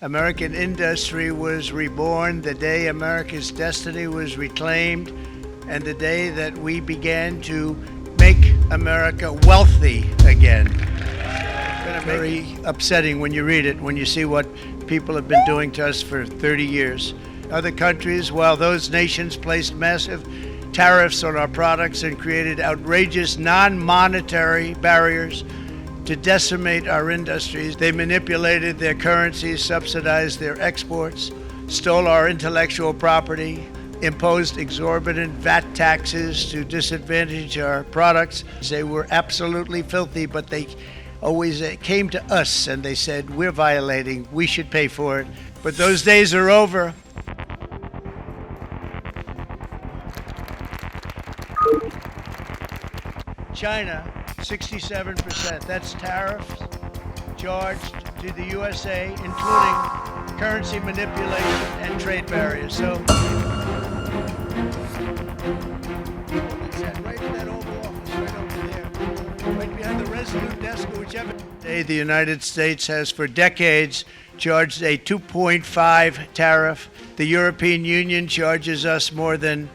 American industry was reborn, the day America's destiny was reclaimed, and the day that we began to make America wealthy again. It's been very upsetting when you read it, when you see what people have been doing to us for 30 years. Other countries, while those nations placed massive tariffs on our products and created outrageous non-monetary barriers to decimate our industries, they manipulated their currencies, subsidized their exports, stole our intellectual property, imposed exorbitant VAT taxes to disadvantage our products. They were absolutely filthy, but they always came to us and they said, we're violating, we should pay for it. But those days are over. China, 67%. That's tariffs charged to the USA, including currency manipulation and trade barriers. So, right in that Oval Office, right over there, right behind the Resolute desk, or whichever. Today, the United States has for decades charged a 2.5 tariff. The European Union charges us more than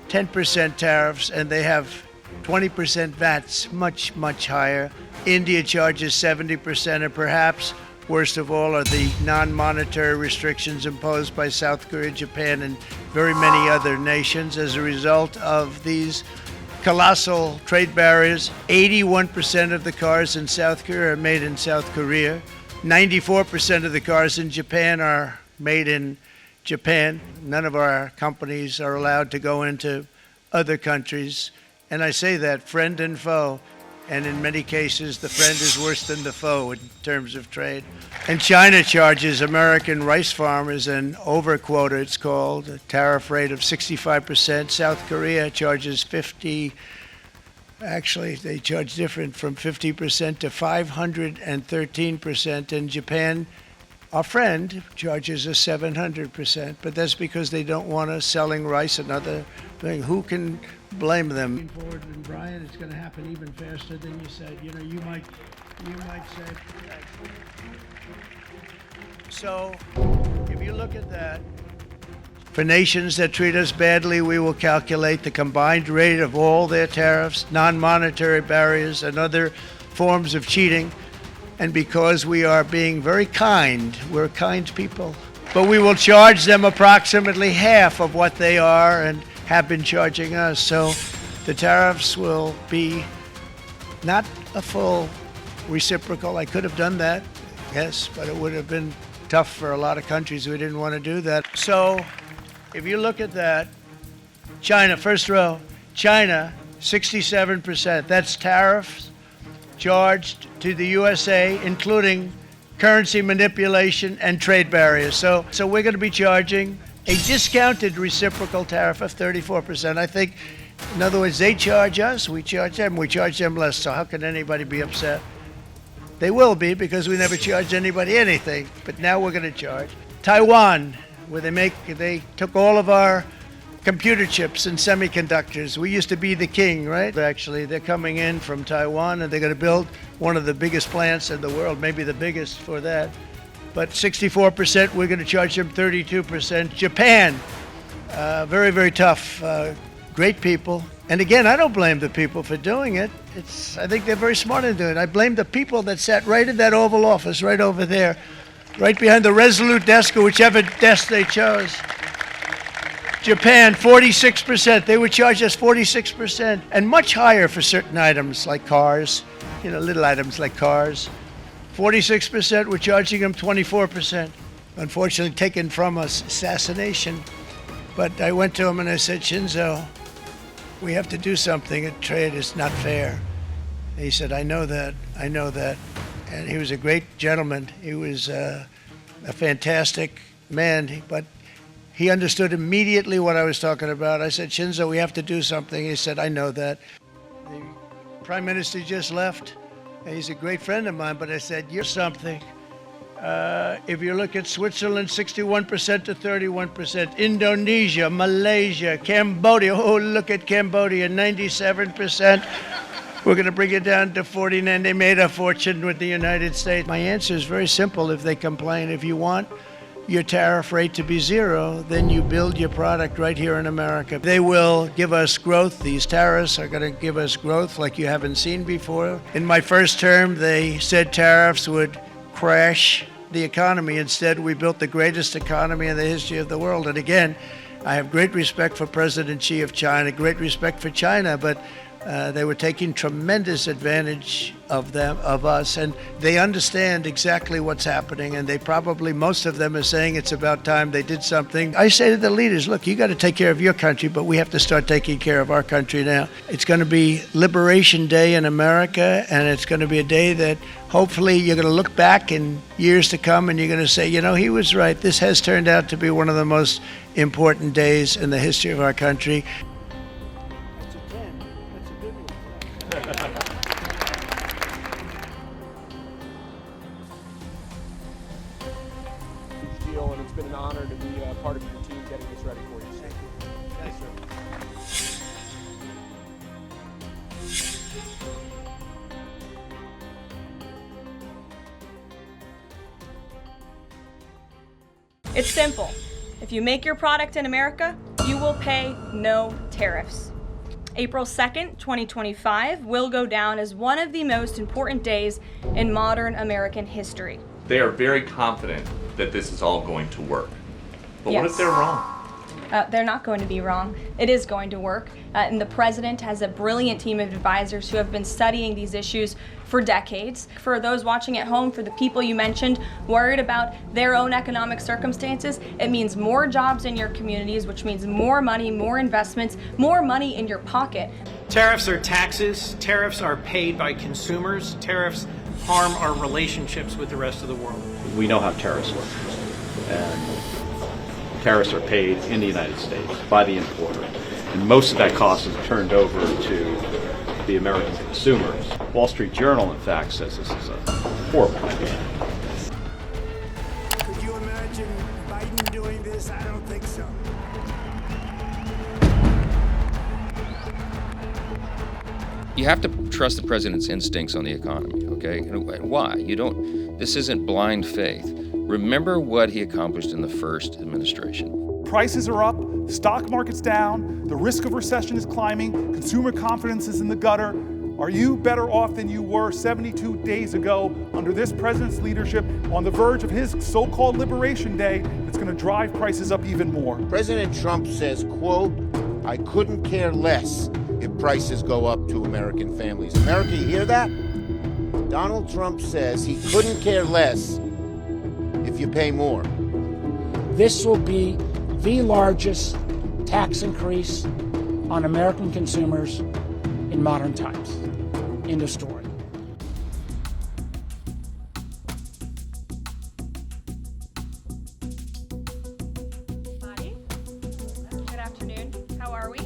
10% tariffs, and they have 20% VATs, much, much higher. India charges 70%, and perhaps worst of all are the non-monetary restrictions imposed by South Korea, Japan, and very many other nations. As a result of these colossal trade barriers, 81% of the cars in South Korea are made in South Korea. 94% of the cars in Japan are made in Japan. None of our companies are allowed to go into other countries. And I say that friend and foe, and in many cases the friend is worse than the foe in terms of trade. And China charges American rice farmers an overquota, it's called, a tariff rate of 65%. South Korea charges 50, actually they charge different, from 50% to 513%. And Japan, our friend, charges us 700%, but that's because they don't want us selling rice and other things. Who can blame them? Moving forward, and Brian, it's going to happen even faster than you said. You know, you might say. So, if you look at that, for nations that treat us badly, we will calculate the combined rate of all their tariffs, non-monetary barriers, and other forms of cheating. And because we are being very kind, we're kind people, but we will charge them approximately half of what they are and have been charging us. So the tariffs will be not a full reciprocal. I could have done that, yes, but it would have been tough for a lot of countries who didn't want to do that. So if you look at that, China, first row, China, 67%. That's tariffs charged to the USA, including currency manipulation and trade barriers. So we're going to be charging a discounted reciprocal tariff of 34%. I think, in other words, they charge us, we charge them less. So how can anybody be upset? They will be, because we never charged anybody anything, but now we're going to charge. Taiwan, where they took all of our computer chips and semiconductors. We used to be the king, right? Actually, they're coming in from Taiwan, and they're going to build one of the biggest plants in the world, maybe the biggest for that. But 64%, we're going to charge them 32%. Japan, very, very tough, great people. And again, I don't blame the people for doing it. I think they're very smart in doing it. I blame the people that sat right in that Oval Office, right over there, right behind the Resolute desk, or whichever desk they chose. Japan, 46%. They would charge us 46%, and much higher for certain items like cars, little items like cars. 46%, we're charging them 24%. Unfortunately, taken from us, assassination. But I went to him and I said, Shinzo, we have to do something. Trade is not fair. And he said, I know that. And he was a great gentleman. He was a fantastic man, but he understood immediately what I was talking about. I said, Shinzo, we have to do something. He said, I know that. The Prime Minister just left, and he's a great friend of mine, but I said, you're something. If you look at Switzerland, 61% to 31%. Indonesia, Malaysia, Cambodia. Oh, look at Cambodia, 97%. We're going to bring it down to 49. They made a fortune with the United States. My answer is very simple if they complain. If you want your tariff rate to be zero, then you build your product right here in America. They will give us growth. These tariffs are going to give us growth like you haven't seen before. In my first term, they said tariffs would crash the economy. Instead, we built the greatest economy in the history of the world. And again, I have great respect for President Xi of China, great respect for China, but they were taking tremendous advantage of us, and they understand exactly what's happening, and they probably, most of them are saying it's about time they did something. I say to the leaders, look, you got to take care of your country, but we have to start taking care of our country now. It's going to be Liberation Day in America, and it's going to be a day that hopefully you're going to look back in years to come and you're going to say, you know, he was right. This has turned out to be one of the most important days in the history of our country. And it's been an honor to be part of your team getting this ready for you. Thank you. Thanks, sir. It's simple. If you make your product in America, you will pay no tariffs. April 2nd, 2025 will go down as one of the most important days in modern American history. They are very confident that this is all going to work. But Yes. what if they're wrong? They're not going to be wrong. It is going to work. And the president has a brilliant team of advisors who have been studying these issues for decades. For those watching at home, for the people you mentioned worried about their own economic circumstances, it means more jobs in your communities, which means more money, more investments, more money in your pocket. Tariffs are taxes. Tariffs are paid by consumers. Tariffs harm our relationships with the rest of the world. We know how tariffs work. And tariffs are paid in the United States by the importer. And most of that cost is turned over to the American consumers. Wall Street Journal, in fact, says this is a horrible idea. Could you imagine Biden doing this? I don't think so. You have to trust the president's instincts on the economy, okay? And why? This isn't blind faith. Remember what he accomplished in the first administration. Prices are up, stock market's down, the risk of recession is climbing, consumer confidence is in the gutter. Are you better off than you were 72 days ago under this president's leadership on the verge of his so-called Liberation Day that's going to drive prices up even more? President Trump says, quote, I couldn't care less if prices go up to American families. America, you hear that? Donald Trump says he couldn't care less if you pay more. This will be the largest tax increase on American consumers in modern times. End of story. Good afternoon. How are we?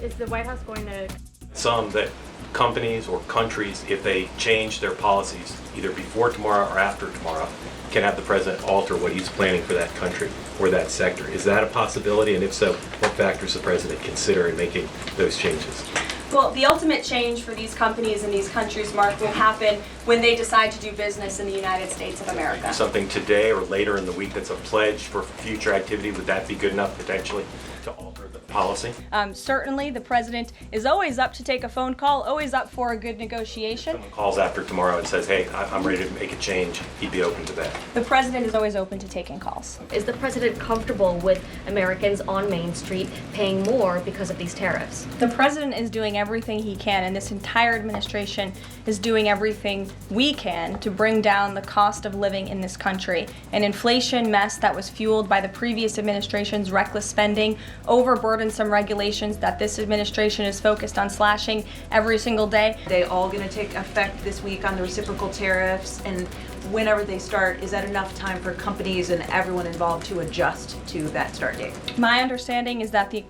Is the White House going to? Some that companies or countries, if they change their policies either before tomorrow or after tomorrow, can have the president alter what he's planning for that country or that sector. Is that a possibility? And if so, what factors the president consider in making those changes? Well, the ultimate change for these companies and these countries, Mark, will happen when they decide to do business in the United States of America. Something today or later in the week that's a pledge for future activity, would that be good enough potentially to alter the policy? Certainly, the president is always up to take a phone call, always up for a good negotiation. Someone calls after tomorrow and says, hey, I'm ready to make a change, he'd be open to that. The president is always open to taking calls. Is the president comfortable with Americans on Main Street paying more because of these tariffs? The president is doing everything he can, and this entire administration is doing everything we can to bring down the cost of living in this country. An inflation mess that was fueled by the previous administration's reckless spending, overburdensome regulations that this administration is focused on slashing every single day. They all going to take effect this week on the reciprocal tariffs, and whenever they start, is that enough time for companies and everyone involved to adjust to that start date? My understanding is that the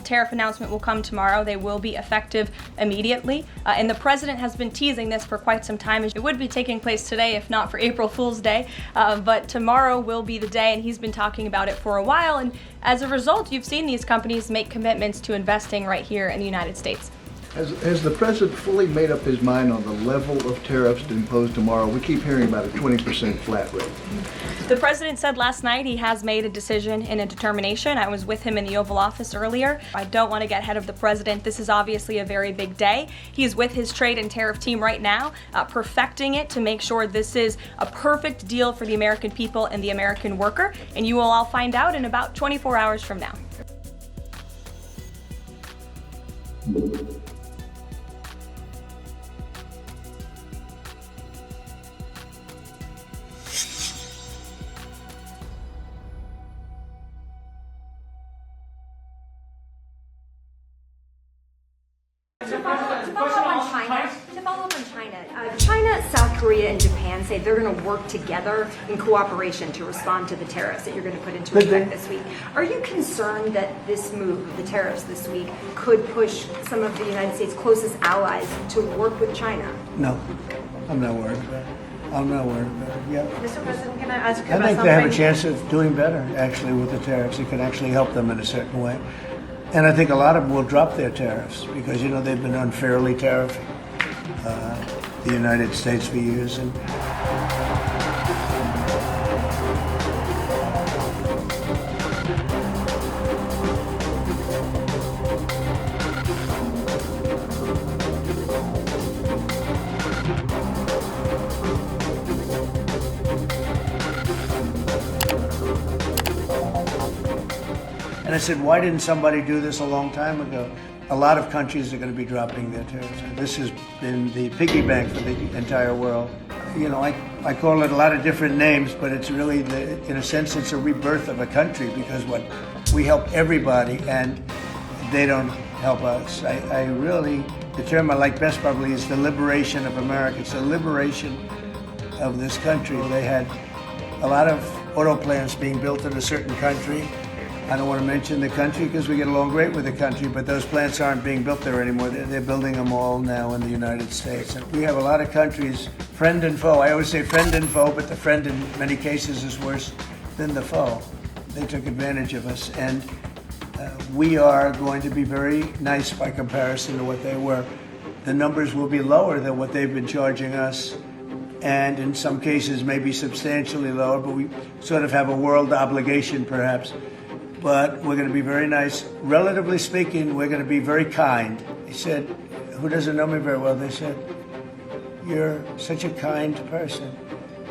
tariff announcement will come tomorrow. They will be effective immediately, and the president has been teasing this for quite some time. It would be taking place today if not for April Fool's Day, but tomorrow will be the day, and he's been talking about it for a while, and as a result, you've seen these companies make commitments to investing right here in the United States. Has the president fully made up his mind on the level of tariffs to impose tomorrow? We keep hearing about a 20% flat rate. The president said last night he has made a decision and a determination. I was with him in the Oval Office earlier. I don't want to get ahead of the president. This is obviously a very big day. He's with his trade and tariff team right now, perfecting it to make sure this is a perfect deal for the American people and the American worker. And you will all find out in about 24 hours from now. To follow up on China, China, South Korea, and Japan say they're going to work together in cooperation to respond to the tariffs that you're going to put into effect this week. Are you concerned that this move, the tariffs this week, could push some of the United States' closest allies to work with China? No, I'm not worried about it. I'm not worried about it. Yeah. Mr. President, can I ask I think they have a chance of doing better, actually, with the tariffs. It can actually help them in a certain way. And I think a lot of them will drop their tariffs because, you know, they've been unfairly tariffing the United States for years. And I said, why didn't somebody do this a long time ago? A lot of countries are going to be dropping their tariffs. This has been the piggy bank for the entire world. You know, I call it a lot of different names, but it's really, in a sense, it's a rebirth of a country because we help everybody and they don't help us. I really, the term I like best probably is the liberation of America. It's the liberation of this country. They had a lot of auto plants being built in a certain country. I don't want to mention the country because we get along great with the country, but those plants aren't being built there anymore. They're building them all now in the United States. And we have a lot of countries, friend and foe. I always say friend and foe, but the friend in many cases is worse than the foe. They took advantage of us. And we are going to be very nice by comparison to what they were. The numbers will be lower than what they've been charging us. And in some cases, maybe substantially lower, but we sort of have a world obligation perhaps. But we're going to be very nice. Relatively speaking, we're going to be very kind. He said, who doesn't know me very well, they said, you're such a kind person.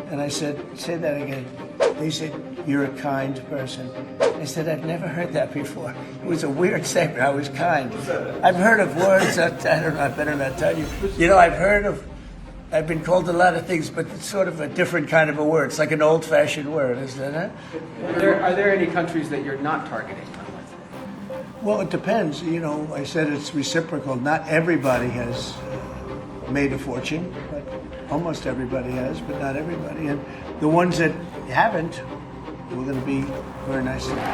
And I said, say that again. They said, you're a kind person. I said, I've never heard that before. It was a weird statement. I was kind. I've heard of words that, I don't know, I better not tell you. You know, I've been called a lot of things, but it's sort of a different kind of a word. It's like an old-fashioned word, isn't it? Are there any countries that you're not targeting? Well, it depends. You know, I said it's reciprocal. Not everybody has made a fortune, but almost everybody has, but not everybody. And the ones that haven't, we're going to be very nice to them.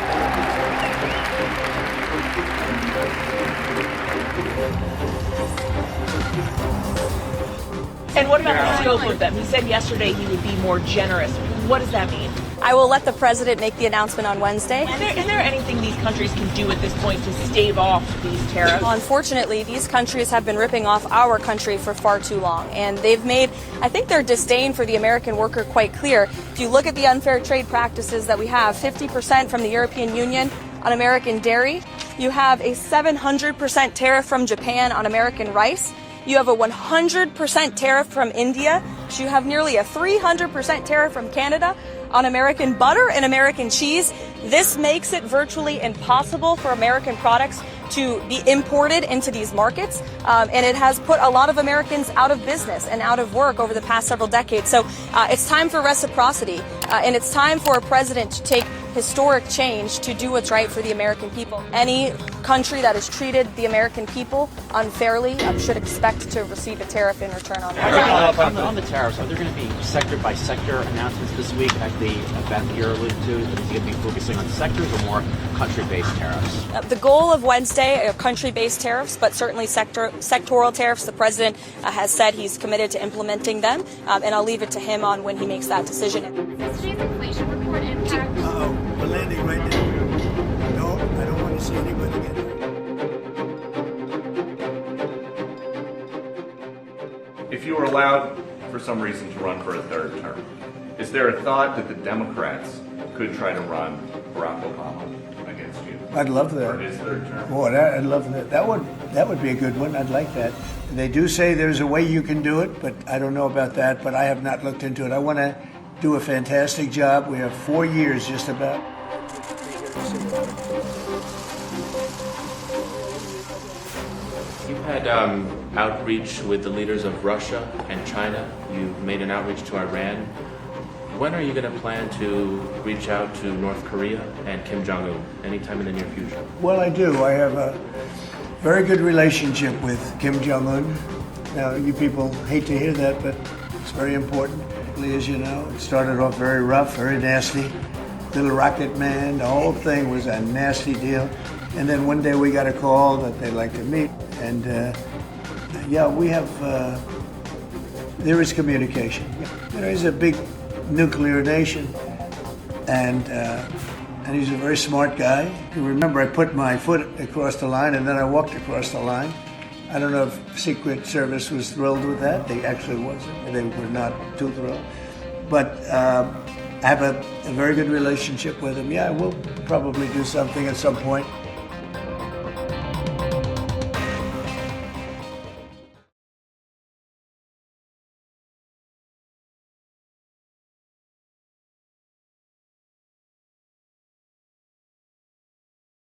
And what about the scope of them? He said yesterday he would be more generous. What does that mean? I will let the president make the announcement on Wednesday. Is there anything these countries can do at this point to stave off these tariffs? Well, unfortunately, these countries have been ripping off our country for far too long. And they've made, I think, their disdain for the American worker quite clear. If you look at the unfair trade practices that we have, 50% from the European Union on American dairy. You have a 700% tariff from Japan on American rice. You have a 100% tariff from India. You have nearly a 300% tariff from Canada on American butter and American cheese. This makes it virtually impossible for American products to be imported into these markets, and it has put a lot of Americans out of business and out of work over the past several decades. So it's time for reciprocity, and it's time for a president to take historic change to do what's right for the American people. Any country that has treated the American people unfairly should expect to receive a tariff in return on that. On the tariffs, are there going to be sector-by-sector announcements this week at the event you're alluding to? Is it going to be focusing on sectors or more country-based tariffs? The goal of Wednesday are country-based tariffs, but certainly sectoral tariffs. The president has said he's committed to implementing them, and I'll leave it to him on when he makes that decision. Today's inflation report impact. We're landing right now. No, I don't want to see anybody get hurt. If you were allowed, for some reason, to run for a third term, is there a thought that the Democrats could try to run Barack Obama against you? I'd love that. For his third term? Boy, I'd love that. That would be a good one. I'd like that. They do say there's a way you can do it, but I don't know about that. But I have not looked into it. I want to do a fantastic job. We have 4 years just about. You've had outreach with the leaders of Russia and China. You've made an outreach to Iran. When are you going to plan to reach out to North Korea and Kim Jong-un? Anytime in the near future? Well, I do. I have a very good relationship with Kim Jong-un. Now, you people hate to hear that, but it's very important. As you know, it started off very rough, very nasty. Little Rocket Man, the whole thing was a nasty deal. And then one day we got a call that they'd like to meet. And yeah, we have, there is communication. There is a big nuclear nation, and he's a very smart guy. You remember, I put my foot across the line and then I walked across the line. I don't know if Secret Service was thrilled with that. They actually wasn't. They were not too thrilled. But I have a very good relationship with him. Yeah, we'll probably do something at some point.